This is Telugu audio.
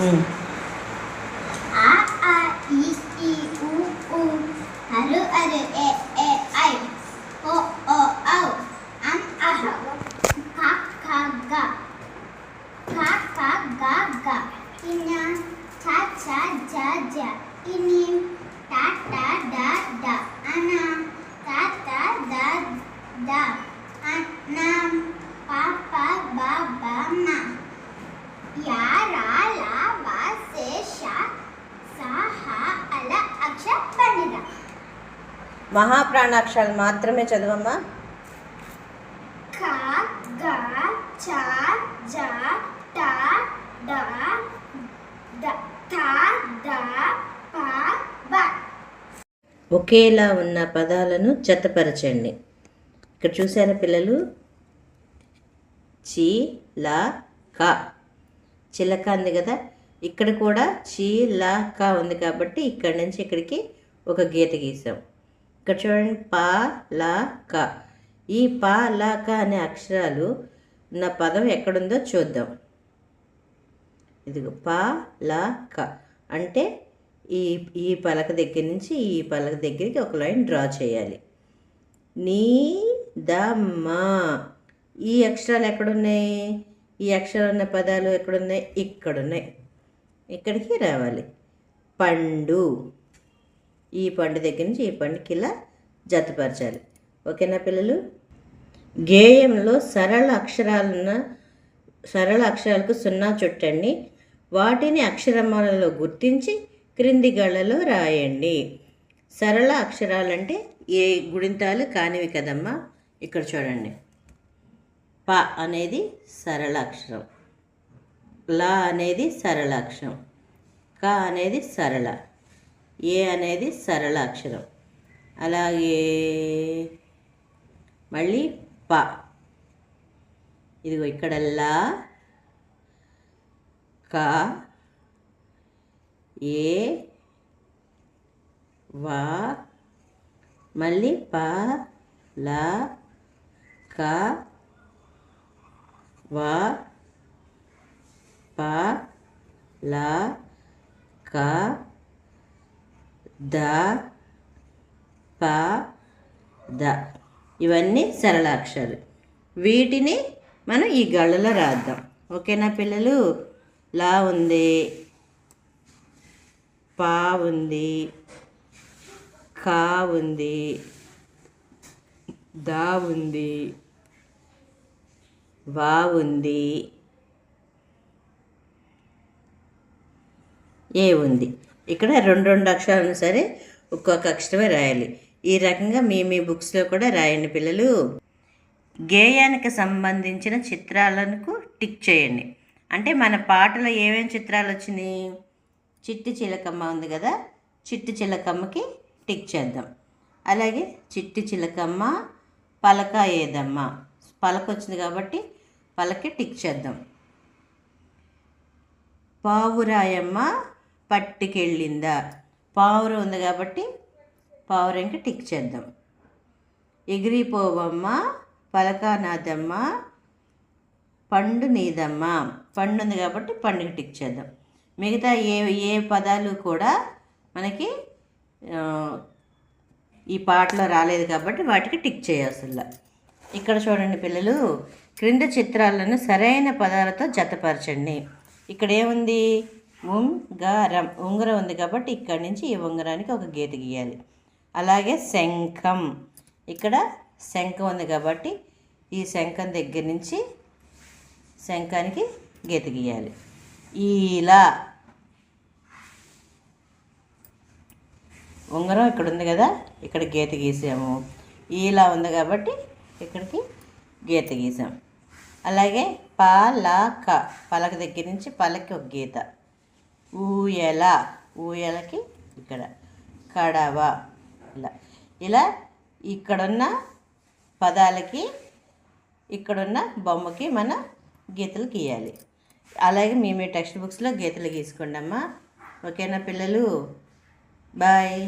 A A I I U U Aru Aru E I O O Au Aha Ka Ka Ga Ka Ka Ga Ga Ina Cha Cha Ja Ja Inim Ta Ta Da Da Ana Ta Ta Da Da Anam Pa Pa Ba Ba Ma Ya Ra La Va Se Sha Sa Ha Ala Aksha Panira మహాప్రాణాక్షరాలు మాత్రమే చదవమ్మా. Ka Ga Cha Ja Ta Da Da Ta Da Pa Ba ఒకేలా ఉన్న పదాలను జతపరచండి. ఇక్కడ చూసారా పిల్లలు? చి లా క చిలక ఉంది కదా, ఇక్కడ కూడా చి లా క ఉంది కాబట్టి ఇక్కడి నుంచి ఇక్కడికి ఒక గీత గీసాం. ఇక్కడ చూడండి, పా లా క. ఈ పా లా క అనే అక్షరాలు ఉన్న పదం ఎక్కడుందో చూద్దాం. ఇదిగో పా లా క అంటే ఈ పలక దగ్గర నుంచి ఈ పలక దగ్గరికి ఒక లైన్ డ్రా చేయాలి. నీ దమ్మ ఈ అక్షరాలు ఎక్కడున్నాయి? ఈ అక్షరాలు ఉన్న పదాలు ఎక్కడున్నాయి? ఇక్కడున్నాయి. ఇక్కడికి రావాలి. పండు, ఈ పండు దగ్గర నుంచి ఈ పండుకి ఇలా జతపరచాలి. ఓకేనా పిల్లలు? గేయంలో సరళ అక్షరాలకు 0 చుట్టండి. వాటిని అక్షరమాలలో గుర్తించి క్రింది గళ్ళలో రాయండి. సరళ అక్షరాలంటే ఏ గుణింతాలు కానివి కదమ్మా. ఇక్కడ చూడండి, ప అనేది సరళ అక్షరం, లా అనేది సరళ అక్షరం, క అనేది సరళ, ఏ అనేది సరళ అక్షరం. అలాగే మళ్ళీ ప, ఇదిగో ఇక్కడ లా, క, ఏ, వా, మళ్ళీ ప, లా, క, వా, ప, లా, క, ద, ప, ద. ఇవన్నీ సరళాక్షరాలు. వీటిని మనం ఈ గళ్ళలో రాద్దాం. ఓకేనా పిల్లలు? లా ఉంది, పా ఉంది, కా ఉంది, దా ఉంది, వా ఉంది, ఏ ఉంది. ఇక్కడ 2 అక్షరాలను సరే ఒక్కొక్క అక్షరమే రాయాలి. ఈ రకంగా మీ బుక్స్లో కూడా రాయండి పిల్లలు. గేయానికి సంబంధించిన చిత్రాలకు టిక్ చేయండి. అంటే మన పాటలో ఏమేమి చిత్రాలు వచ్చినాయి? చిట్టి చిలకమ్మ ఉంది కదా, చిట్టి చిలకమ్మకి టిక్ చేద్దాం. అలాగే చిట్టి చిలకమ్మ పలక ఏదమ్మ, పలక వచ్చింది కాబట్టి పలకి టిక్ చేద్దాం. పావురాయమ్మ పట్టుకెళ్ళిందా, పావురం ఉంది కాబట్టి పావురంకి టిక్ చేద్దాం. ఎగిరిపోవమ్మ పలక నాదమ్మ పండు నీదమ్మ, పండు ఉంది కాబట్టి పండుగ టిక్ చేద్దాం. మిగతా ఏ పదాలు కూడా మనకి ఈ పాటలో రాలేదు కాబట్టి వాటికి టిక్ చేయాల్సిందా. ఇక్కడ చూడండి పిల్లలు, క్రింద చిత్రాలను సరైన పదాలతో జతపరచండి. ఇక్కడ ఏముంది? ఉంగరం, ఉంగరం ఉంది కాబట్టి ఇక్కడి నుంచి ఈ ఉంగరానికి ఒక గీత గీయాలి. అలాగే శంఖం, ఇక్కడ శంఖం ఉంది కాబట్టి ఈ శంఖం దగ్గర నుంచి శంఖానికి గీత గీయాలి. ఇలా ఉంగరం ఇక్కడ ఉంది కదా, ఇక్కడ గీత గీసాము. ఇలా ఉంది కాబట్టి ఇక్కడికి గీత గీసాం. అలాగే పలక, పలక దగ్గర నుంచి పలకి ఒక గీత. ఊయల, ఊయలకి ఇక్కడ కడవ. ఇలా ఇక్కడున్న పదాలకి ఇక్కడున్న బొమ్మకి మన గీతలు గీయాలి. అలాగే మీ టెక్స్ట్ బుక్స్లో గీతలు గీసుకోండి అమ్మా. ఓకేనా పిల్లలు? బాయ్.